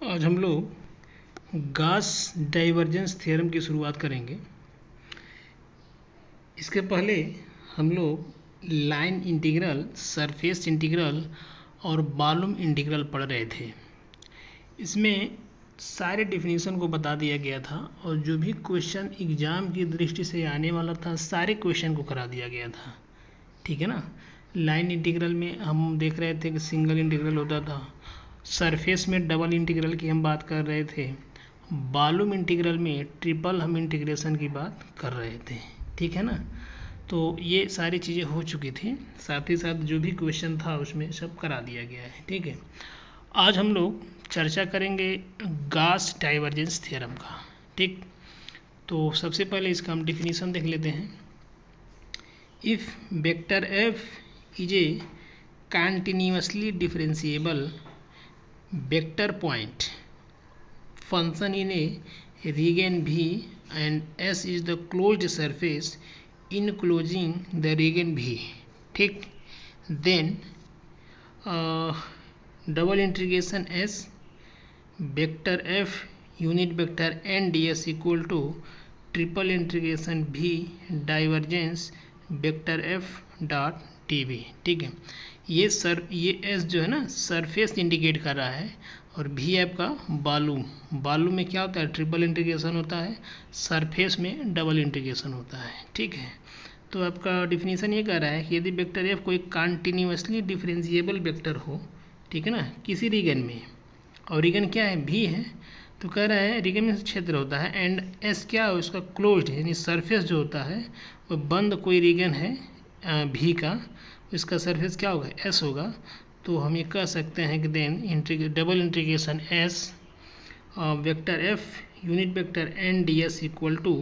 आज हम लोग गॉस डाइवर्जेंस थ्योरम की शुरुआत करेंगे। इसके पहले हम लोग लाइन इंटीग्रल, सरफेस इंटीग्रल और वॉल्यूम इंटीग्रल पढ़ रहे थे। इसमें सारे डेफिनेशन को बता दिया गया था और जो भी क्वेश्चन एग्जाम की दृष्टि से आने वाला था सारे क्वेश्चन को करा दिया गया था। ठीक है ना। लाइन इंटीग्रल में हम देख रहे थे कि सिंगल इंटीग्रल होता था, सरफेस में डबल इंटीग्रल की हम बात कर रहे थे, वॉल्यूम इंटीग्रल में ट्रिपल हम इंटीग्रेशन की बात कर रहे थे। ठीक है ना। तो ये सारी चीज़ें हो चुकी थी, साथ ही साथ जो भी क्वेश्चन था उसमें सब करा दिया गया है। ठीक है। आज हम लोग चर्चा करेंगे गॉस डाइवर्जेंस थ्योरम का। ठीक, तो सबसे पहले इसका हम डिफिनीशन देख लेते हैं। If vector F is a continuously differentiable vector point function in a region V and S is the closed surface enclosing the region V, ठीक, then double integration S vector F unit vector n ds equal to triple integration V divergence vector F dot dv। ठीक है। ये S जो है ना surface indicate कर रहा है और भी आपका वॉल्यूम में क्या होता है, ट्रिपल इंटीग्रेशन होता है, सरफेस में डबल इंटीग्रेशन होता है। ठीक है। तो आपका डिफिनीशन ये कह रहा है कि यदि वेक्टर एफ कोई कंटिन्यूअसली डिफरेंशिएबल वेक्टर हो, ठीक है ना, किसी रीजन में, और रीजन क्या है, भी है, तो कह रहा है रीजन में क्षेत्र होता है एंड एस क्या है, उसका क्लोज्ड है, यानी सरफेस जो होता है वो बंद कोई रीजन है भी का, इसका सरफेस क्या होगा, एस होगा। तो हम ये कह सकते हैं कि then double integration s vector f unit vector n D S equal to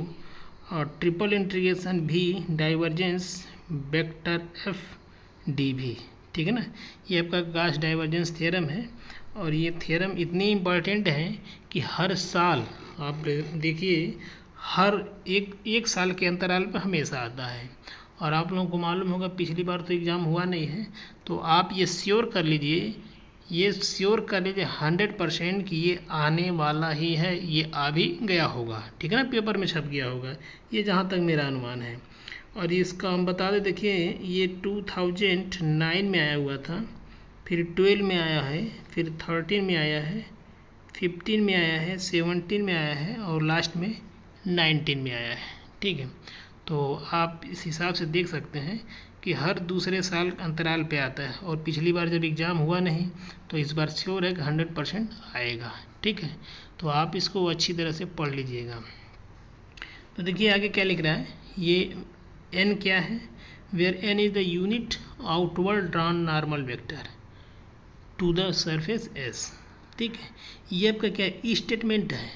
triple integration भी डाइवर्जेंस वेक्टर एफ डी भी। ठीक है ना। ये आपका गॉस डाइवर्जेंस थ्योरम है और ये थ्योरम इतनी इम्पॉर्टेंट है कि हर साल आप देखिए, हर एक साल के अंतराल पर हमेशा आता है। और आप लोगों को मालूम होगा पिछली बार तो एग्ज़ाम हुआ नहीं है, तो आप ये श्योर कर लीजिए, 100% कि ये आने वाला ही है, ये आ भी गया होगा। ठीक है ना, पेपर में छप गया होगा, ये जहाँ तक मेरा अनुमान है। और इसका हम बता दें, देखिए ये 2009 में आया हुआ था, फिर 12 में आया है, फिर 13 में आया है, 15 में आया है, 17 में आया है और लास्ट में 19 में आया है। ठीक है। तो आप इस हिसाब से देख सकते हैं कि हर दूसरे साल अंतराल पे आता है और पिछली बार जब एग्ज़ाम हुआ नहीं तो इस बार श्योर है कि 100% आएगा। ठीक है। तो आप इसको अच्छी तरह से पढ़ लीजिएगा। तो देखिए आगे क्या लिख रहा है, ये n क्या है, where n is the unit outward drawn normal vector to the surface s। ठीक है। ये आपका क्या स्टेटमेंट है,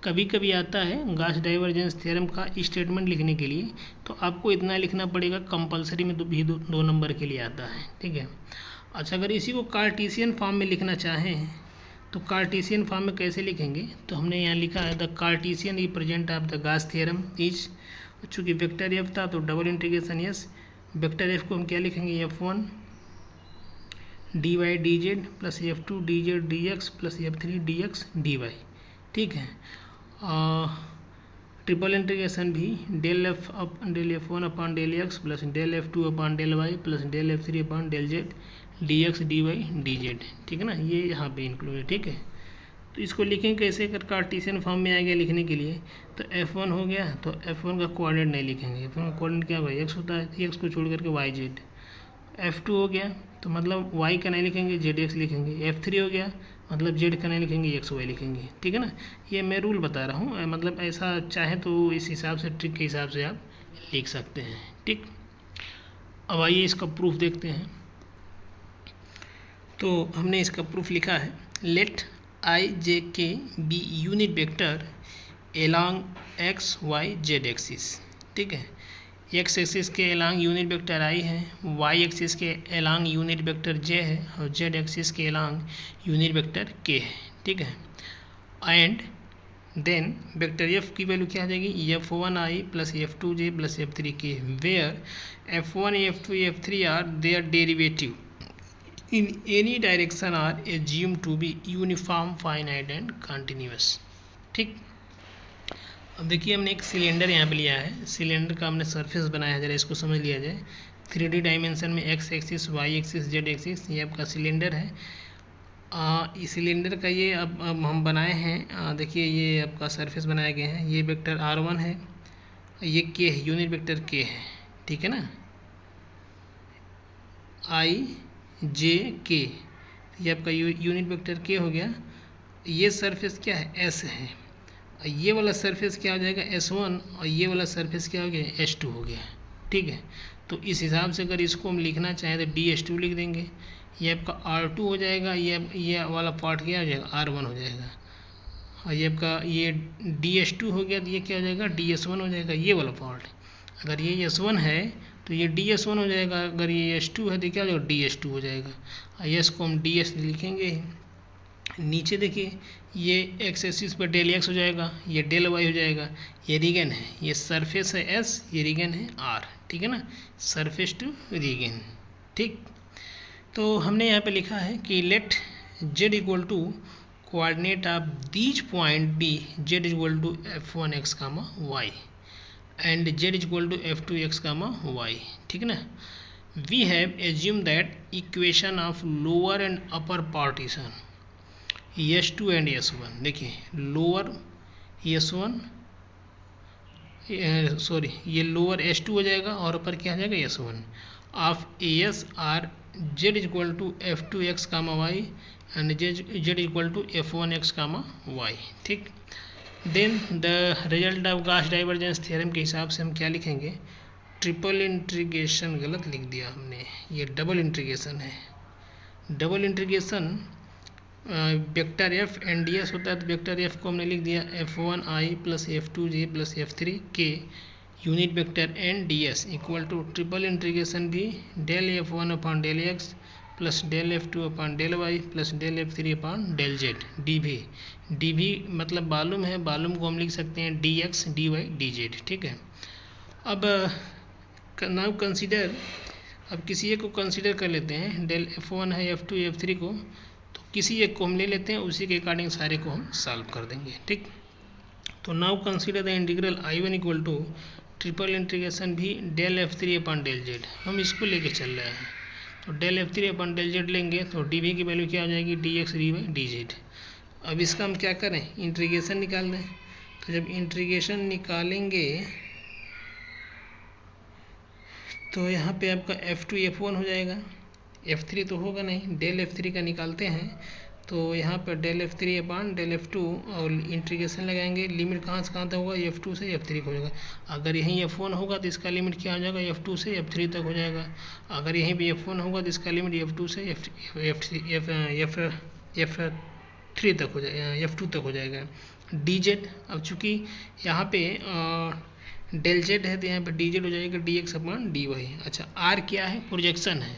कभी कभी आता है गॉस डाइवर्जेंस थ्योरम का स्टेटमेंट लिखने के लिए, तो आपको इतना लिखना पड़ेगा, कंपलसरी में भी दो नंबर के लिए आता है। ठीक है। अच्छा, अगर इसी को कार्टेशियन फॉर्म में लिखना चाहें तो कार्टेशियन फॉर्म में कैसे लिखेंगे, तो हमने यहाँ लिखा है the cartesian represent of the Gauss theorem is, चूँकि वेक्टर एफ था तो double integration s, vector f को हम क्या लिखेंगे, F1 dy dz plus F2 dz dx plus F3 dx dy। ठीक है। ट्रिपल इंटीग्रेशन भी del F1 upon del x plus del F2 upon del y plus del F3 upon del z d x d y d z. ठीक है ना, ये यहाँ पे include है। ठीक है। तो इसको लिखेंगे कैसे, अगर कार्टेशियन फॉर्म में आ गया लिखने के लिए, तो F1 हो गया, तो F1 का कोऑर्डिनेट नहीं लिखेंगे, F1 का कोऑर्डिनेट क्या भाई एक्स होता है, एक्स को छोड़ करके वाई जेड। F2 हो गया तो मतलब y का नहीं लिखेंगे, जेड एक्स लिखेंगे। F3 हो गया मतलब जेड का नहीं लिखेंगे, एक्स वाई लिखेंगे। ठीक है ना, ये मैं रूल बता रहा हूँ, मतलब ऐसा चाहे तो इस हिसाब से, ट्रिक के हिसाब से आप लिख सकते हैं। ठीक, अब आइए इसका प्रूफ देखते हैं। तो हमने इसका प्रूफ लिखा है, late i j k be unit vector along x y z axis. ठीक है, एक्स एक्सिस के एलॉन्ग यूनिट वेक्टर आई है, वाई एक्सिस के एलॉन्ग यूनिट वेक्टर जे है और जेड एक्सिस के एलॉन्ग यूनिट वेक्टर के है। ठीक है। एंड देन वेक्टर एफ की वैल्यू क्या आ जाएगी, F1i plus F2j plus F3k, where F1 F2 F3 are there derivative in any direction are assumed to be uniform, finite and continuous। ठीक, अब देखिए हमने एक सिलेंडर यहाँ पे लिया है, सिलेंडर का हमने सरफेस बनाया है, जरा इसको समझ लिया जाए। 3D डायमेंशन में x axis, y axis, z axis, ये आपका सिलेंडर है। इस सिलेंडर का ये अब हम बनाए हैं, देखिए ये आपका सरफेस बनाए गए हैं। ये वेक्टर r1 है, ये k है, यूनिट वेक्टर k है, ठीक है ना, i j k, ये आपका यूनिट वेक्टर k हो गया। ये सरफेस क्या है, s है, ये वाला सरफेस क्या हो जाएगा, s1, और ये वाला सरफेस क्या हो गया, s2 हो गया। ठीक है, तो इस हिसाब से अगर इसको हम लिखना चाहें तो ds2 लिख देंगे, ये आपका r2 हो जाएगा, ये वाला पार्ट क्या हो जाएगा, r1 हो जाएगा, और ये आपका ये ds2 हो गया, तो ये क्या हो जाएगा, ds1 हो जाएगा, ये वाला पार्ट। अगर ये s1 है तो ये ds1 हो जाएगा, अगर ये s2 है तो क्या हो जाएगा, ds2 हो जाएगा। और s को हम ds लिखेंगे। नीचे देखिए ये एक्स एक्सिस पर डेल एक्स हो जाएगा, ये डेल वाई हो जाएगा, ये रीगन है, ये सरफेस है एस, ये रीगन है आर, ठीक है ना, सरफेस टू रीगन। ठीक, तो हमने यहाँ पे लिखा है कि let z equal to coordinate of these point be z equal to f1 x comma y and z equal to f2 x comma y. ठीक है ना, we have assume that equation of lower and upper partition S2 and S1, देखिए lower S1 sorry ये lower S2 हो जाएगा और ऊपर क्या हो जाएगा S1 of AS are Z equal to F2 x comma y and Z equal to F1 x comma y. ठीक, then the result of Gauss divergence theorem के हिसाब से हम क्या लिखेंगे, ट्रिपल इंटीग्रेशन गलत लिख दिया हमने, ये डबल इंटीग्रेशन है। Double integration vector F and D S होता है, तो वेक्टर एफ को हमने लिख दिया f1i plus f2j plus f3k unit vector n D S equal to triple integration भी del f1 upon del x plus del f2 upon del y plus del f3 upon del z d भी मतलब मालूम है, मालूम को हम लिख सकते हैं dx dy dz। ठीक है, अब नाउ कंसीडर, अब किसी एक को कंसीडर कर लेते हैं, डेल f1 है f2 f3 को, तो किसी एक को हम ले लेते हैं, उसी के अकॉर्डिंग सारे को हम सॉल्व कर देंगे। ठीक, तो now consider the integral I1 equal to triple integration भी del f3 upon del z, हम इसको लेके चल रहे हैं, तो del f3 upon del Z लेंगे तो dv की वैल्यू क्या हो जाएगी, dx dy dz। अब इसका हम क्या करें, इंटीग्रेशन निकाल दें, तो जब इंटीग्रेशन निकालेंगे तो यहाँ पे आपका f2 f1 हो जाएगा, f3 तो होगा नहीं, डेल f3 का निकालते हैं, तो यहाँ पर del f3 upon del f2 और इंटीग्रेशन लगाएंगे, लिमिट कहाँ से कहाँ तक होगा, f2 से f3 हो जाएगा। अगर यहीं f1 होगा तो इसका लिमिट क्या हो जाएगा, f2 से f3 तक हो जाएगा। अगर यहीं भी f1 होगा तो इसका लिमिट f2 से f3 तक हो जाएगा, f2 तक हो जाएगा। dz, अब चूँकि यहाँ पे डेल जेड है तो यहाँ पे dz हो जाएगा dx अपॉन dy। अच्छा, r क्या है, प्रोजेक्शन है,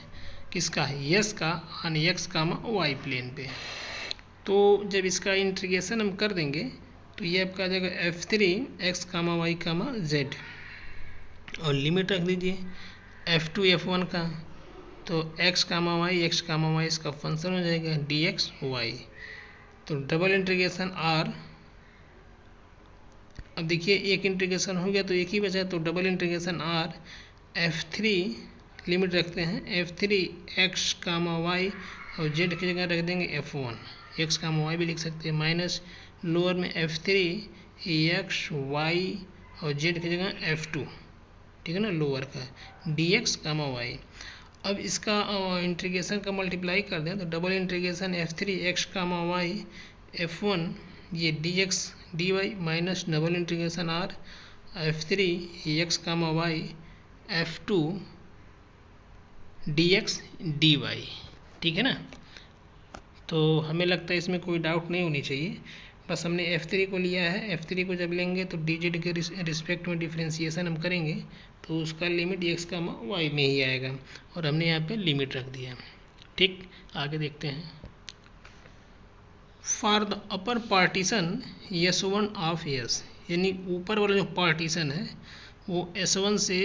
किसका है, यस का, on x comma y plane पे। तो जब इसका इंटीग्रेशन हम कर देंगे तो ये आपका आ जाएगा f3 x कामा वाई कामा जेड, और लिमिट रख दीजिए f2 f1 का, तो x कामा वाई इसका फंक्शन हो जाएगा dx y। तो डबल इंटीग्रेशन r, अब देखिए एक इंटीग्रेशन हो गया तो एक ही बचा, तो double integration r f3 limit रखते हैं f3 x कामा वाई और z की जगह रख देंगे f1 x कामा वाई भी लिख सकते हैं, माइनस लोअर में f3 x y और z की जगह f2, ठीक है ना, लोअर का dx कामा y। अब इसका इंटीग्रेशन का मल्टीप्लाई कर दें तो double integration f3 x comma Y f1 ये dx dy minus double integration r f3 x comma Y f2 dx dy। ठीक है ना, तो हमें लगता है इसमें कोई डाउट नहीं होनी चाहिए, बस हमने f3 को लिया है, f3 को जब लेंगे तो dz के रिस्पेक्ट में डिफ्रेंशिएशन हम करेंगे तो उसका लिमिट x कामा y में ही आएगा, और हमने यहाँ पे लिमिट रख दिया। ठीक, आगे देखते हैं। For the upper partition S1 of S, यानी ऊपर वाला जो पार्टीशन है वो S1 से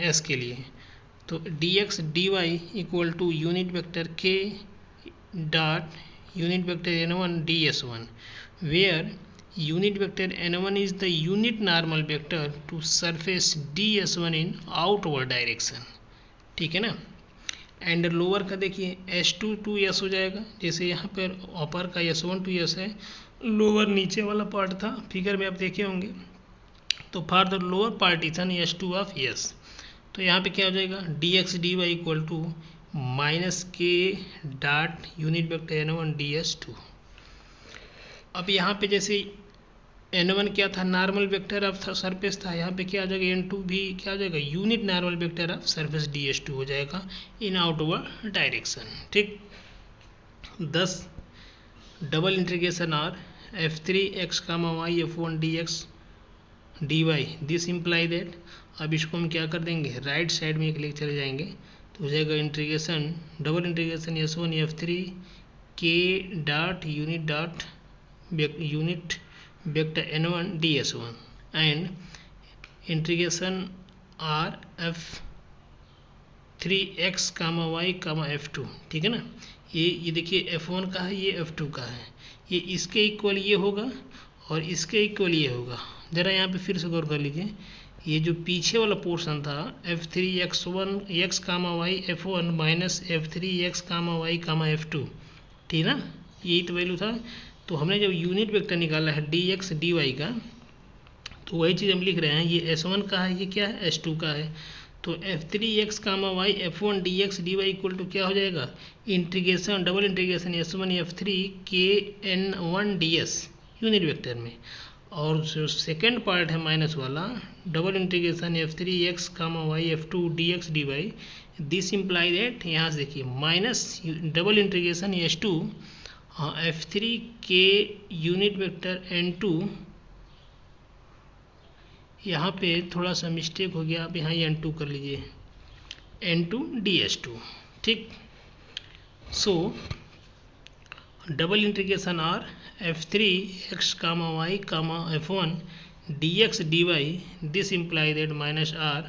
S के लिए, तो dx dy equal to unit vector k dot unit vector n1 ds1 where unit vector n1 is the unit normal vector to surface ds1 in outward direction, ठीक है ना। एंड लोअर का देखिए s2 to s हो जाएगा, जैसे यहाँ पर अपर का s1 टू s है, लोअर नीचे वाला पार्ट था, फिगर में आप देखे होंगे। तो for the lower partition s2 of s, तो यहाँ पे क्या हो जाएगा dx dy equal to minus k dot unit vector n1 ds2। अब यहाँ पे जैसे n1 क्या था, नॉर्मल वेक्टर ऑफ सरफेस था, यहाँ पे क्या आ जाएगा n2 भी क्या हो जाएगा, unit normal vector of surface ds2 हो जाएगा इन आउटवर्ड डायरेक्शन, ठीक। 10 double integration r f3x y f1 dx dy this imply that, अब इसको हम क्या कर देंगे, राइट साइड में एक लेके चले जाएंगे, तो हो जाएगा integration double integration s1 f3 k dot unit vector n1 ds1 and integration r f3x y f2, ठीक है ना। ये देखिए f1 का है, ये f2 का है, ये इसके इक्वल ये होगा और इसके इक्वल ये होगा। ज़रा यहाँ पे फिर से गौर कर लीजिए, ये जो पीछे वाला पोर्शन था f3x1 x y f1 minus f3x y f2, ठीक ना, यही तो वैल्यू था। तो हमने जब यूनिट वेक्टर निकाला है dx dy का, तो वही चीज़ हम लिख रहे हैं, ये s1 का है, ये क्या है s2 का है। तो f3x y f1 dx dy equal to क्या हो जाएगा, integration double integration s1 f3 k n1 ds unit vector में, और जो सेकेंड पार्ट है माइनस वाला double integration f3x y f2 dx dy this imply that, यहाँ से देखिए minus double integration s2 f3 के यूनिट वेक्टर n2, यहाँ पे थोड़ा सा मिस्टेक हो गया, आप यहाँ n2 कर लीजिए n2 ds2, ठीक। So double integration r f3x y f1 dx dy this imply that minus r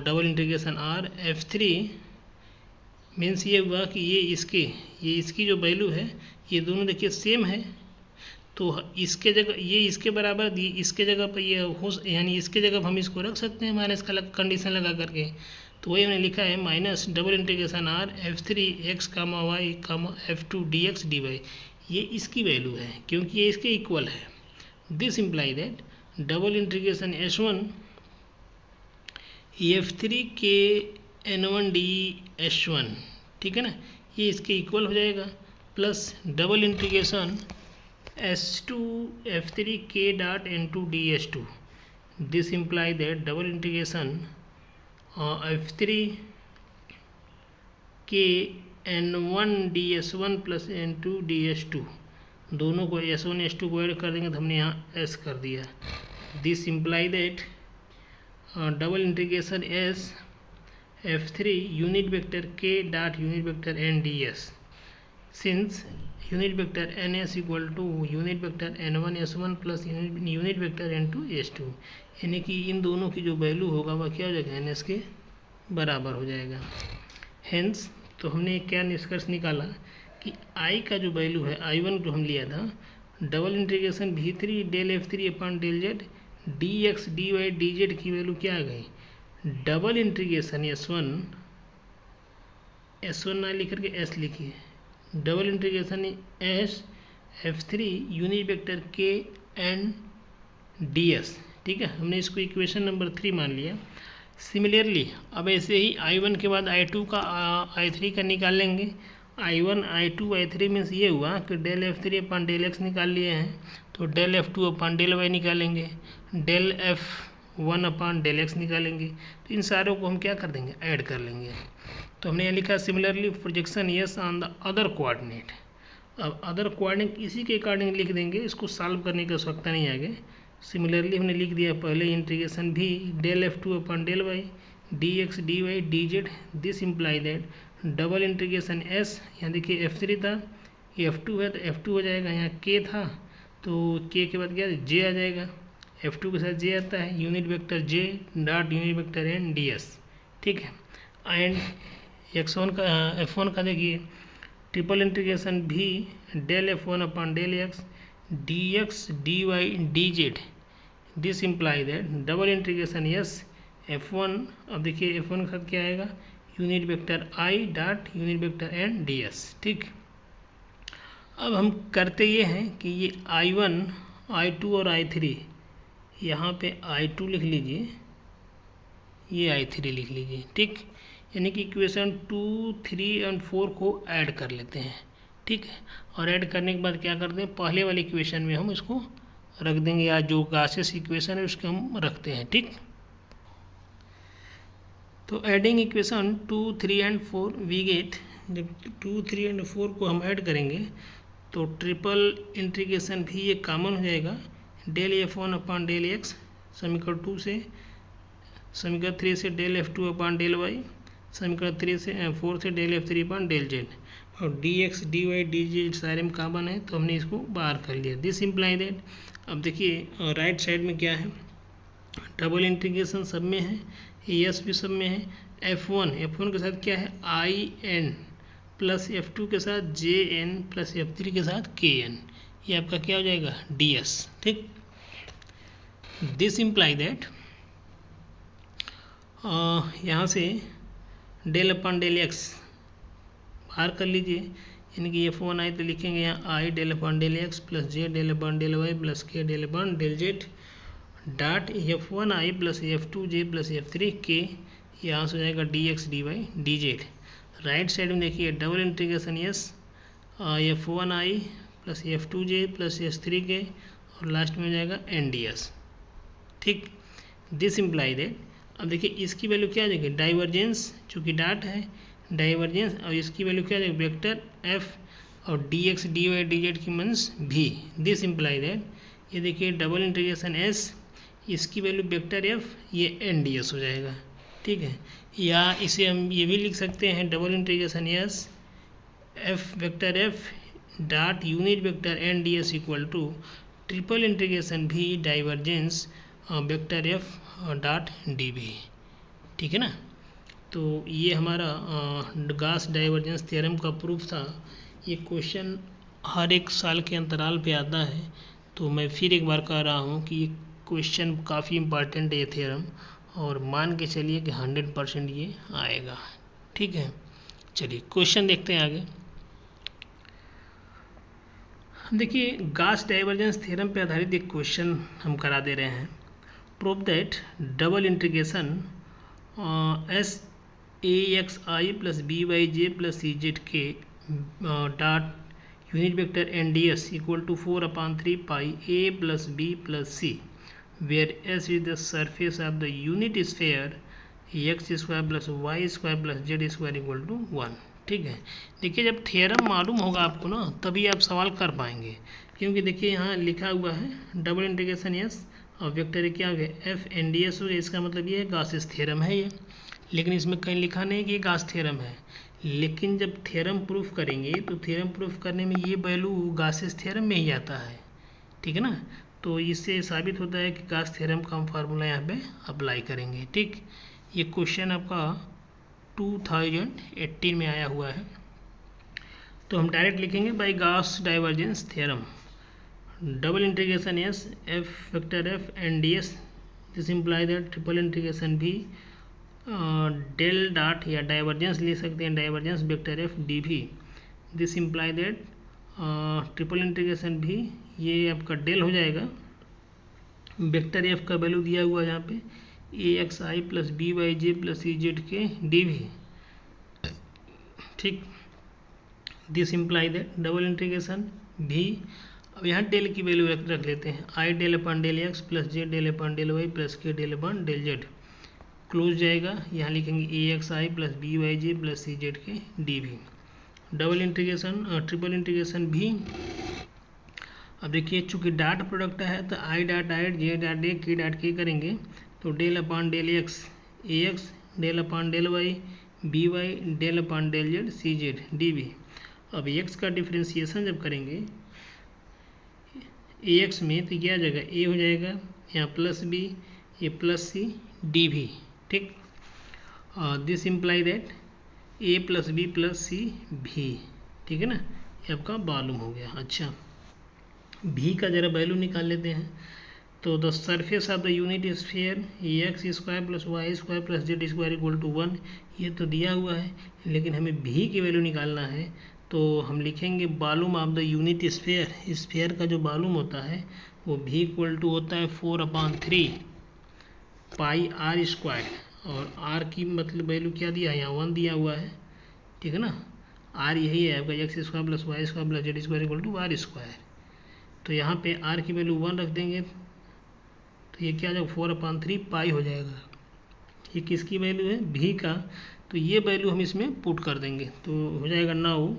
double integration r f3 means ये हुआ कि ये इसकी जो वैल्यू है, ये दोनों देखिए सेम है, तो इसके जगह ये इसके बराबर, इसके जगह पर ये हो, यानी इसके जगह हम इसको रख सकते हैं माइनस का कंडीशन लगा करके। तो वही हमने लिखा है minus double integration r f3x y f2 dx dy, ये इसकी वैल्यू है क्योंकि ये इसके इक्वल है। This imply that double integration s1 f3 के n1 ds1, ठीक है ना, ये इसके इक्वल हो जाएगा, plus double integration s2 f3 k dot n2 ds2 this imply that double integration f3 k n1 ds1 plus n2 ds2, दोनों को s1 s2 को ऐड कर देंगे तो हमने यहाँ s कर दिया। This imply that double integration s f3 unit vector k dot unit vector n ds since unit vector ns equal to unit vector n1 s1 plus unit vector n2 s2, यानी कि इन दोनों की जो value होगा वह क्या हो जाएगा, ns के बराबर हो जाएगा। हेंस तो हमने क्या निष्कर्ष निकाला कि i का जो वैल्यू है i1 जो हम लिया था, double integration v3 del f3 upon del z dx dy dz की वैल्यू क्या आ गई, डबल इंटीग्रेशन s1 ना लिख करके s लिखिए, double integration s f3 unit vector k and ds, ठीक है। हमने इसको इक्वेशन नंबर 3 मान लिया। सिमिलरली अब ऐसे ही i1 के बाद i2 का i3 का निकाल लेंगे। i1 i2 i3 मीन्स ये हुआ कि डेल f3 अपन डेल x निकाल लिए हैं, तो del f2 upon del y निकालेंगे, डेल f1 अपन डेल x निकालेंगे, तो इन सारों को हम क्या कर देंगे, ऐड कर लेंगे। तो हमने यहाँ लिखा similarly projection yes on the other coordinate. अब अदर कोऑर्डिनेट इसी के अकॉर्डिंग लिख देंगे, इसको सॉल्व करने की आवश्यकता नहीं आगे। सिमिलरली हमने लिख दिया पहले इंटीग्रेशन भी del f2 upon del y dx dy dz this imply that double integration s, यहाँ देखिए f3 था, ये f2 है तो f2 हो जाएगा, यहाँ k था तो k के बाद क्या j आ जाएगा, f2 के साथ j आता है, unit vector j dot unit vector n ds, ठीक है। एंड x1 का f1 का देखिए ट्रिपल इंटीग्रेशन भी del f1 upon del x dx dy dz, this imply that double integration yes f1। अब देखिए f1 का क्या आएगा, unit vector i dot unit vector n ds। ठीक, अब हम करते ये हैं कि ये i1 i2 और i3, यहाँ पे i2 लिख लीजिए, ये i3 लिख लीजिए। ठीक, यानी कि इक्वेशन 2, 3 और 4 को ऐड कर लेते हैं। ठीक है, और ऐड करने के बाद क्या करते हैं, पहले वाली इक्वेशन में हम इसको रख देंगे, या जो गासेस इक्वेशन है उसको हम रखते हैं। ठीक, तो adding equation 2, 3 and 4 we get, जब 2, 3 एंड 4 को हम ऐड करेंगे तो ट्रिपल इंटीग्रेशन भी ये कॉमन हो जाएगा, del f1 upon del x समीकरण 2 से, समीकरण 3 से del f2 upon del y, समीकरण 3 से 4 से del f3 upon del z, और dx dy dz सारे में कॉमन है तो हमने इसको बाहर कर लिया। दिस इम्प्लाई दैट, अब देखिए राइट साइड में क्या है, डबल इंटीग्रेशन सब में है, यस भी सब में है, f1 के साथ क्या है in प्लस f2 के साथ jn प्लस f3 के साथ kn, ये आपका क्या हो जाएगा ds। ठीक, दिस इम्प्लाई दैट यहाँ से डेल अपॉन डेल x बाहर कर लीजिए, यानी कि f1 आई तो लिखेंगे यहाँ i del upon del x plus j del upon del y plus k del upon del z dot f1 i plus f2 j plus f3 k, यहाँ से हो जाएगा dx dy dz। Right side में देखिए double integration yes f1 i plus f2 j plus f3 k, और last में हो जाएगा nds। ठीक, दिस इम्प्लाई दैट, अब देखिए इसकी वैल्यू क्या आ जाएगी, डाइवर्जेंस, चूँकि डाट है डाइवर्जेंस, और इसकी वैल्यू क्या आ जाएगी वेक्टर f, और dx dy dz की means v। This imply that, ये देखिए डबल इंटीग्रेशन s, इसकी वैल्यू वेक्टर f, ये nds हो जाएगा। ठीक है, या इसे हम ये भी लिख सकते हैं double integration s f vector f dot unit vector nds equal to triple integration भी divergence vector f dot dv। ठीक है ना, तो ये हमारा गास डाइवर्जेंस थ्योरम का प्रूफ था। ये क्वेश्चन हर एक साल के अंतराल पे आता है, तो मैं फिर एक बार कह रहा हूँ कि ये क्वेश्चन काफ़ी इम्पॉर्टेंट है ये थ्योरम, और मान के चलिए कि 100% ये आएगा। ठीक है, चलिए क्वेश्चन देखते हैं आगे। देखिए गास डाइवर्जेंस थ्योरम पे आधारित एक क्वेश्चन हम करा दे रहे हैं। Prove that double integration s a x i plus b y j plus c z k dot unit vector n D S equal to 4/3 pi a plus b plus c, where s is the surface of the unit sphere x square plus y square plus z square equal to 1। ठीक है, देखिए जब theorem मालूम होगा आपको ना तभी आप सवाल कर पाएंगे, क्योंकि देखिए यहाँ लिखा हुआ है डबल इंटीग्रेशन एस और वेक्टर क्या हो गया एफ एन डी एस हो गया, इसका मतलब ये गासेस थ्योरम है ये, लेकिन इसमें कहीं लिखा नहीं कि ये गास थ्योरम है। लेकिन जब थ्योरम प्रूफ करेंगे तो थ्योरम प्रूफ करने में ये वैल्यू गासेस थ्योरम में ही आता है। ठीक है ना, तो इससे साबित होता है कि गास थ्योरम का हम फार्मूला यहाँ पे अप्लाई करेंगे। ठीक, ये क्वेश्चन आपका 2018 में आया हुआ है, तो हम डायरेक्ट लिखेंगे by Gauss divergence theorem double integration S F vector F N D S, this imply that triple integration भी डेल डॉट या डाइवर्जेंस ले सकते हैं डाइवर्जेंस वेक्टर एफ डी भी, this imply that triple integration भी ये आपका डेल हो जाएगा, वेक्टर एफ का वैल्यू दिया हुआ है यहाँ पे a x i plus b y j plus c z k d भी। ठीक, this imply that double integration भी, अब यहाँ डेल की वैल्यू रख लेते हैं i del upon del x plus j del upon del y plus k del upon del z, close जाएगा, यहाँ लिखेंगे a x i plus b y j plus c z k d भी। Double integration triple integration भी, अब देखिए चूँकि dot product है तो I dot I J dot A के डॉट के करेंगे तो del upon del x a x del upon del y b y del upon del z c z d v. अब एक्स का डिफ्रेंसिएशन जब करेंगे ए एक्स में तो क्या जगह ए हो जाएगा, यहाँ प्लस बी ये प्लस सी डी भी। ठीक, this imply that a plus b plus c भी, ठीक है ना, ये आपका मालूम हो गया। अच्छा, भी का जरा वैल्यू निकाल लेते हैं। तो the surface of the unit sphere x square plus y square plus z square equal to 1, ये तो दिया हुआ है, लेकिन हमें भी की वैल्यू निकालना है। तो हम लिखेंगे volume of the unit sphere, sphere का जो वॉल्यूम होता है वो भी इक्वल टू होता है 4/3 पाई आर स्क्वायर, और आर की मतलब वैल्यू क्या दिया है, यहाँ 1 दिया हुआ है, ठीक है ना। आर यही है आपका x square plus y square plus z square equal to r square. तो यहाँ पे आर की वैल्यू 1 रख देंगे, तो ये क्या जाएगा 4/3 पाई हो जाएगा। ये किसकी वैल्यू है, भी का, तो ये वैल्यू हम इसमें पुट कर देंगे, तो हो जाएगा now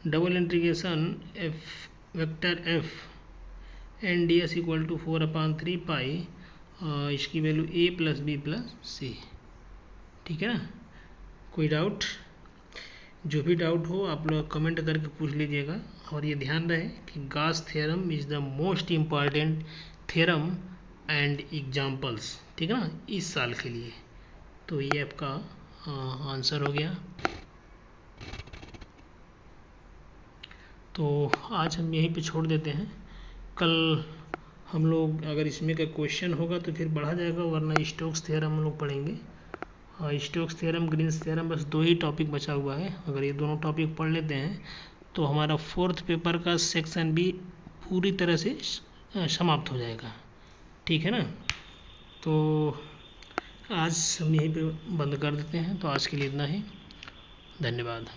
double integration F vector F N D S equal to 4/3 pi, इसकी value a plus b plus c, ठीक है ना। कोई डाउट, जो भी डाउट हो आप लोग कमेंट करके पूछ लीजिएगा। और ये ध्यान रहे कि Gauss theorem is the most important theorem and examples, ठीक है ना, इस साल के लिए। तो ये आपका आंसर हो गया। तो आज हम यहीं पे छोड़ देते हैं, कल हम लोग अगर इसमें का क्वेश्चन होगा तो फिर बढ़ा जाएगा, वरना स्टोक्स थ्योरम हम लोग पढ़ेंगे। स्टोक्स थ्योरम, ग्रीन्स थ्योरम, बस 2 ही टॉपिक बचा हुआ है। अगर ये दोनों टॉपिक पढ़ लेते हैं तो हमारा 4th पेपर का सेक्शन भी पूरी तरह से समाप्त हो जाएगा, ठीक है ना। तो आज हम यहीं पे बंद कर देते हैं। तो आज के लिए इतना ही, धन्यवाद।